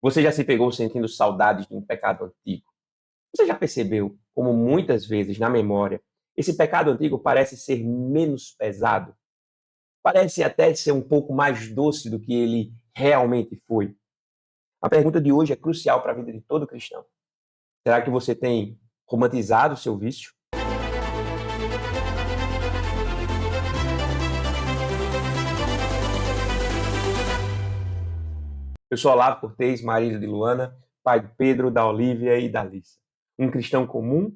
Você já se pegou sentindo saudades de um pecado antigo? Você já percebeu como muitas vezes na memória esse pecado antigo parece ser menos pesado? Parece até ser um pouco mais doce do que ele realmente foi? A pergunta de hoje é crucial para a vida de todo cristão. Será que você tem romantizado o seu vício? Eu sou Olavo Cortez, marido de Luana, pai de Pedro, da Olívia e da Alissa. Um cristão comum,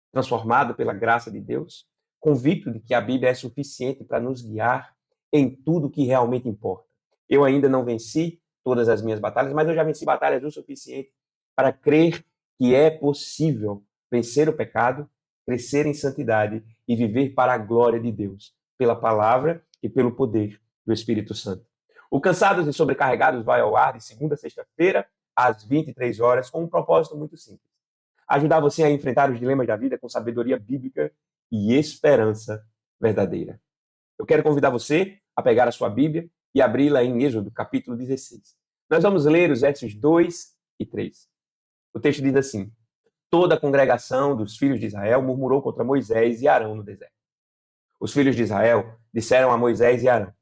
transformado pela graça de Deus, convicto de que a Bíblia é suficiente para nos guiar em tudo que realmente importa. Eu ainda não venci todas as minhas batalhas, mas eu já venci batalhas o suficiente para crer que é possível vencer o pecado, crescer em santidade e viver para a glória de Deus, pela palavra e pelo poder do Espírito Santo. O Cansados e Sobrecarregados vai ao ar de segunda a sexta-feira, às 23 horas, com um propósito muito simples: ajudar você a enfrentar os dilemas da vida com sabedoria bíblica e esperança verdadeira. Eu quero convidar você a pegar a sua Bíblia e abri-la em Êxodo, capítulo 16. Nós vamos ler os versos 2 e 3. O texto diz assim: toda a congregação dos filhos de Israel murmurou contra Moisés e Arão no deserto. Os filhos de Israel disseram a Moisés e Arão: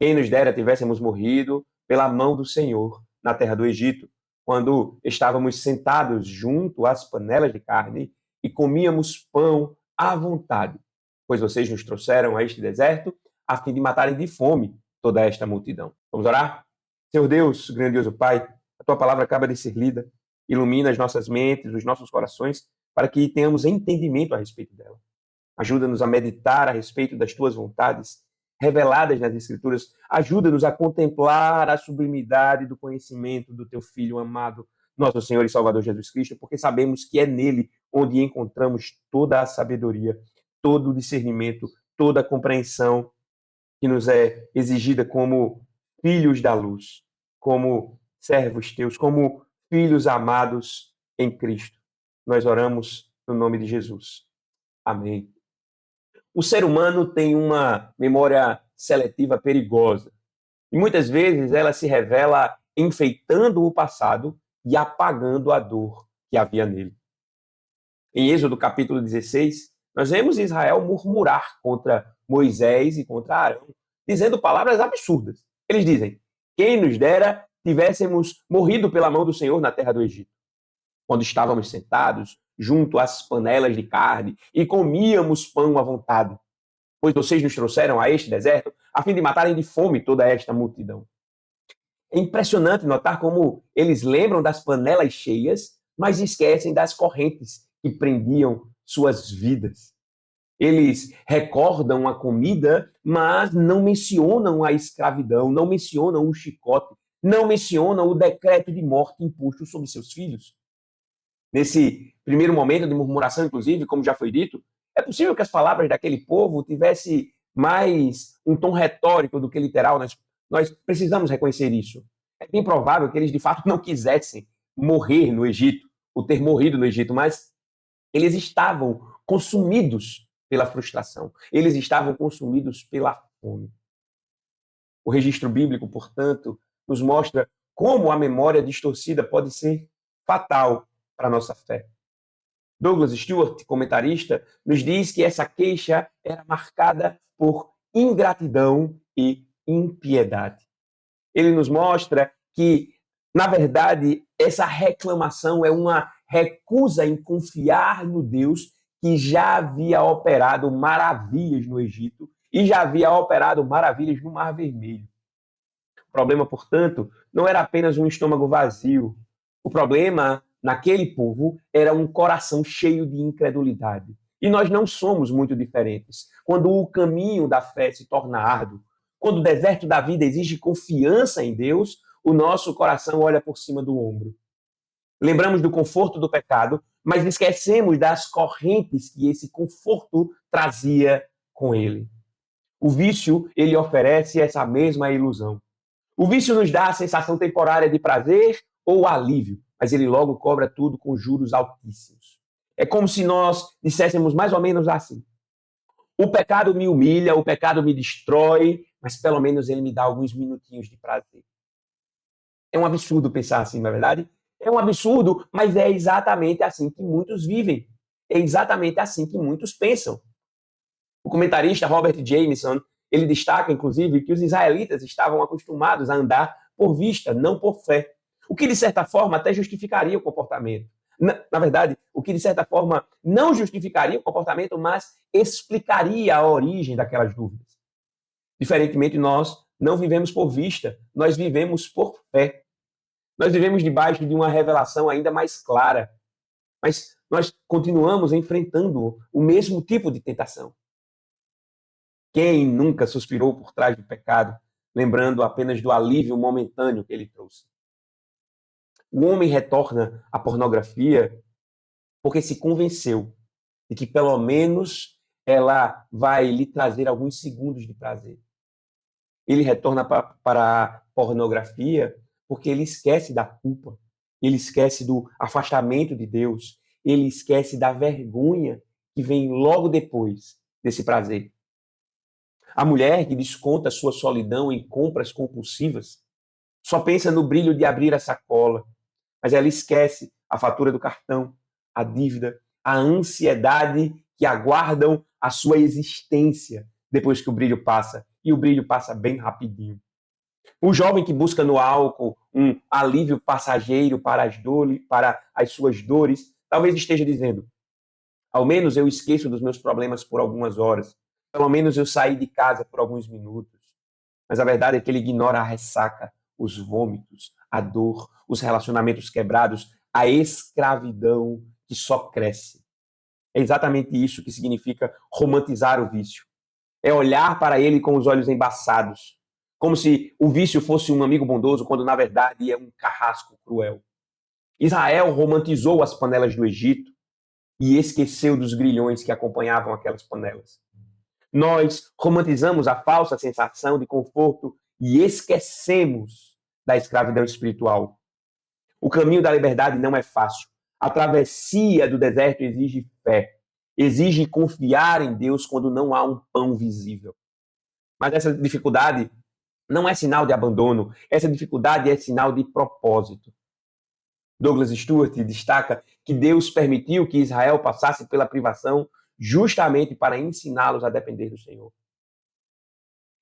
quem nos dera tivéssemos morrido pela mão do Senhor na terra do Egito, quando estávamos sentados junto às panelas de carne e comíamos pão à vontade, pois vocês nos trouxeram a este deserto a fim de matarem de fome toda esta multidão. Vamos orar? Senhor Deus, grandioso Pai, a tua palavra acaba de ser lida, ilumina as nossas mentes, os nossos corações, para que tenhamos entendimento a respeito dela. Ajuda-nos a meditar a respeito das tuas vontades reveladas nas Escrituras. Ajuda-nos a contemplar a sublimidade do conhecimento do teu Filho amado, nosso Senhor e Salvador Jesus Cristo, porque sabemos que é nele onde encontramos toda a sabedoria, todo o discernimento, toda a compreensão que nos é exigida como filhos da luz, como servos teus, como filhos amados em Cristo. Nós oramos no nome de Jesus. Amém. O ser humano tem uma memória seletiva perigosa. E muitas vezes ela se revela enfeitando o passado e apagando a dor que havia nele. Em Êxodo capítulo 16, nós vemos Israel murmurar contra Moisés e contra Arão, dizendo palavras absurdas. Eles dizem: quem nos dera tivéssemos morrido pela mão do Senhor na terra do Egito, quando estávamos sentados junto às panelas de carne e comíamos pão à vontade, pois vocês nos trouxeram a este deserto a fim de matarem de fome toda esta multidão. É impressionante notar como eles lembram das panelas cheias, mas esquecem das correntes que prendiam suas vidas. Eles recordam a comida, mas não mencionam a escravidão, não mencionam o chicote, não mencionam o decreto de morte imposto sobre seus filhos. Nesse primeiro momento de murmuração, inclusive, como já foi dito, é possível que as palavras daquele povo tivessem mais um tom retórico do que literal. Nós precisamos reconhecer isso. É bem provável que eles, de fato, não quisessem morrer no Egito, ou ter morrido no Egito, mas eles estavam consumidos pela frustração. Eles estavam consumidos pela fome. O registro bíblico, portanto, nos mostra como a memória distorcida pode ser fatal para a nossa fé. Douglas Stewart, comentarista, nos diz que essa queixa era marcada por ingratidão e impiedade. Ele nos mostra que, na verdade, essa reclamação é uma recusa em confiar no Deus que já havia operado maravilhas no Egito e já havia operado maravilhas no Mar Vermelho. O problema, portanto, não era apenas um estômago vazio. O problema naquele povo era um coração cheio de incredulidade. E nós não somos muito diferentes. Quando o caminho da fé se torna árduo, quando o deserto da vida exige confiança em Deus, o nosso coração olha por cima do ombro. Lembramos do conforto do pecado, mas esquecemos das correntes que esse conforto trazia com ele. O vício, ele oferece essa mesma ilusão. O vício nos dá a sensação temporária de prazer ou alívio, mas ele logo cobra tudo com juros altíssimos. É como se nós disséssemos mais ou menos assim: o pecado me humilha, o pecado me destrói, mas pelo menos ele me dá alguns minutinhos de prazer. É um absurdo pensar assim, na verdade. É um absurdo, mas é exatamente assim que muitos vivem. É exatamente assim que muitos pensam. O comentarista Robert Jameson, ele destaca, inclusive, que os israelitas estavam acostumados a andar por vista, não por fé. O que, de certa forma, até justificaria o comportamento. Na verdade, o que, de certa forma, não justificaria o comportamento, mas explicaria a origem daquelas dúvidas. Diferentemente, nós não vivemos por vista, nós vivemos por fé. Nós vivemos debaixo de uma revelação ainda mais clara, mas nós continuamos enfrentando o mesmo tipo de tentação. Quem nunca suspirou por trás do pecado, lembrando apenas do alívio momentâneo que ele trouxe? O homem retorna à pornografia porque se convenceu de que pelo menos ela vai lhe trazer alguns segundos de prazer. Ele retorna para a pornografia porque ele esquece da culpa, ele esquece do afastamento de Deus, ele esquece da vergonha que vem logo depois desse prazer. A mulher que desconta sua solidão em compras compulsivas só pensa no brilho de abrir a sacola, mas ela esquece a fatura do cartão, a dívida, a ansiedade que aguardam a sua existência depois que o brilho passa. E o brilho passa bem rapidinho. O jovem que busca no álcool um alívio passageiro para as suas dores, talvez esteja dizendo: ao menos eu esqueço dos meus problemas por algumas horas. Pelo menos eu saí de casa por alguns minutos. Mas a verdade é que ele ignora a ressaca, os vômitos, a dor, os relacionamentos quebrados, a escravidão que só cresce. É exatamente isso que significa romantizar o vício. É olhar para ele com os olhos embaçados, como se o vício fosse um amigo bondoso, quando na verdade é um carrasco cruel. Israel romantizou as panelas do Egito e esqueceu dos grilhões que acompanhavam aquelas panelas. Nós romantizamos a falsa sensação de conforto e esquecemos da escravidão espiritual. O caminho da liberdade não é fácil. A travessia do deserto exige fé, exige confiar em Deus quando não há um pão visível. Mas essa dificuldade não é sinal de abandono, essa dificuldade é sinal de propósito. Douglas Stuart destaca que Deus permitiu que Israel passasse pela privação justamente para ensiná-los a depender do Senhor.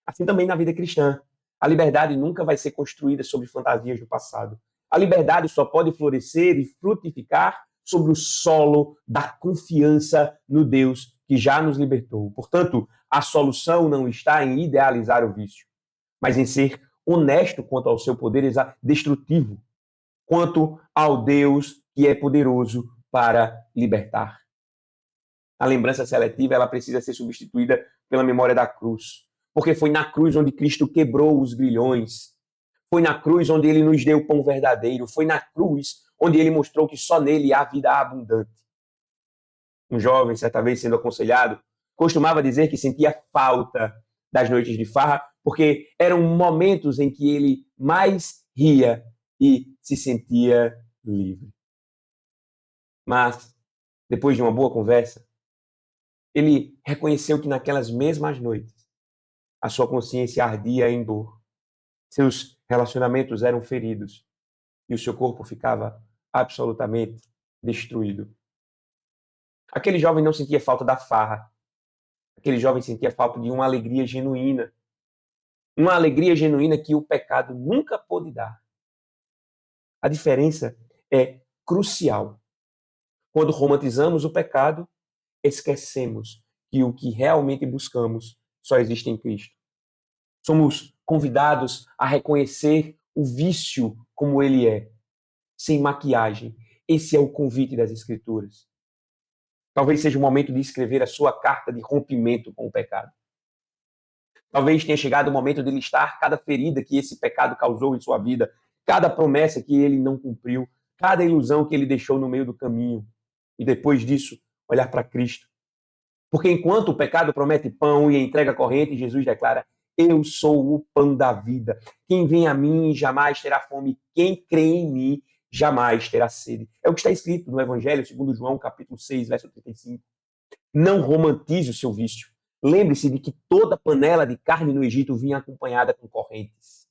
Assim também na vida cristã. A liberdade nunca vai ser construída sobre fantasias do passado. A liberdade só pode florescer e frutificar sobre o solo da confiança no Deus que já nos libertou. Portanto, a solução não está em idealizar o vício, mas em ser honesto quanto ao seu poder destrutivo, quanto ao Deus que é poderoso para libertar. A lembrança seletiva ela precisa ser substituída pela memória da cruz, porque foi na cruz onde Cristo quebrou os grilhões, foi na cruz onde ele nos deu o pão verdadeiro, foi na cruz onde ele mostrou que só nele há vida abundante. Um jovem, certa vez sendo aconselhado, costumava dizer que sentia falta das noites de farra, porque eram momentos em que ele mais ria e se sentia livre. Mas, depois de uma boa conversa, ele reconheceu que naquelas mesmas noites a sua consciência ardia em dor, seus relacionamentos eram feridos e o seu corpo ficava absolutamente destruído. Aquele jovem não sentia falta da farra, aquele jovem sentia falta de uma alegria genuína que o pecado nunca pôde dar. A diferença é crucial. Quando romantizamos o pecado, esquecemos que o que realmente buscamos só existe em Cristo. Somos convidados a reconhecer o vício como ele é, sem maquiagem. Esse é o convite das Escrituras. Talvez seja o momento de escrever a sua carta de rompimento com o pecado. Talvez tenha chegado o momento de listar cada ferida que esse pecado causou em sua vida, cada promessa que ele não cumpriu, cada ilusão que ele deixou no meio do caminho. E depois disso, olhar para Cristo. Porque enquanto o pecado promete pão e entrega corrente, Jesus declara: eu sou o pão da vida. Quem vem a mim jamais terá fome. Quem crê em mim jamais terá sede. É o que está escrito no Evangelho segundo João, capítulo 6, verso 35. Não romantize o seu vício. Lembre-se de que toda panela de carne no Egito vinha acompanhada com correntes.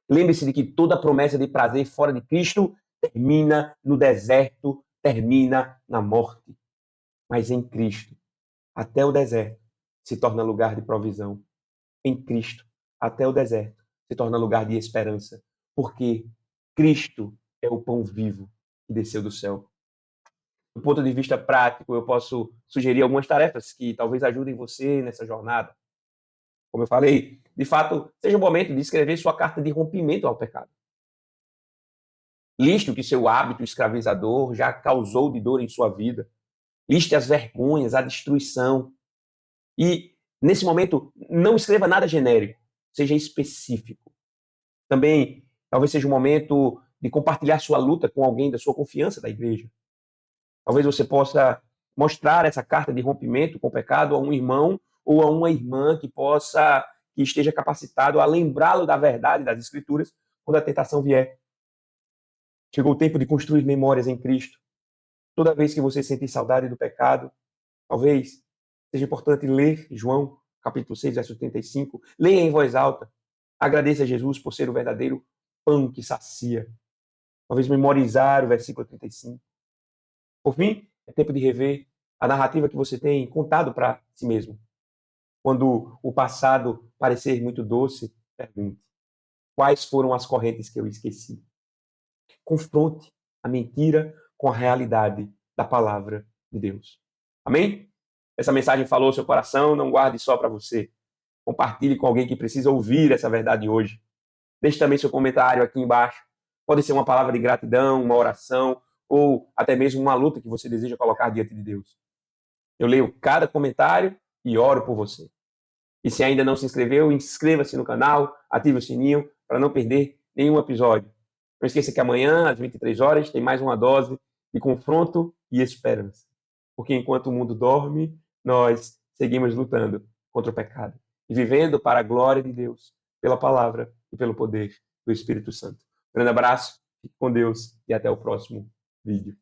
Lembre-se de que toda promessa de prazer fora de Cristo termina no deserto, termina na morte. Mas em Cristo, até o deserto se torna lugar de provisão. Em Cristo, até o deserto se torna lugar de esperança. Porque Cristo é o pão vivo que desceu do céu. Do ponto de vista prático, eu posso sugerir algumas tarefas que talvez ajudem você nessa jornada. Como eu falei, de fato, seja o momento de escrever sua carta de rompimento ao pecado. Liste o que seu hábito escravizador já causou de dor em sua vida. Liste as vergonhas, a destruição. E, nesse momento, não escreva nada genérico. Seja específico. Também, talvez seja um momento de compartilhar sua luta com alguém da sua confiança da igreja. Talvez você possa mostrar essa carta de rompimento com o pecado a um irmão ou a uma irmã que esteja capacitado a lembrá-lo da verdade das Escrituras quando a tentação vier. Chegou o tempo de construir memórias em Cristo. Toda vez que você sentir saudade do pecado, talvez seja importante ler João, capítulo 6, verso 35. Leia em voz alta. Agradeça a Jesus por ser o verdadeiro pão que sacia. Talvez memorizar o versículo 35. Por fim, é tempo de rever a narrativa que você tem contado para si mesmo. Quando o passado parecer muito doce, pergunte: quais foram as correntes que eu esqueci? Confronte a mentira com a realidade da palavra de Deus. Amém? Essa mensagem falou ao seu coração, não guarde só para você. Compartilhe com alguém que precisa ouvir essa verdade hoje. Deixe também seu comentário aqui embaixo. Pode ser uma palavra de gratidão, uma oração, ou até mesmo uma luta que você deseja colocar diante de Deus. Eu leio cada comentário e oro por você. E se ainda não se inscreveu, inscreva-se no canal, ative o sininho para não perder nenhum episódio. Não esqueça que amanhã, às 23 horas, tem mais uma dose de confronto e esperança. Porque enquanto o mundo dorme, nós seguimos lutando contra o pecado e vivendo para a glória de Deus, pela palavra e pelo poder do Espírito Santo. Um grande abraço, fique com Deus e até o próximo vídeo.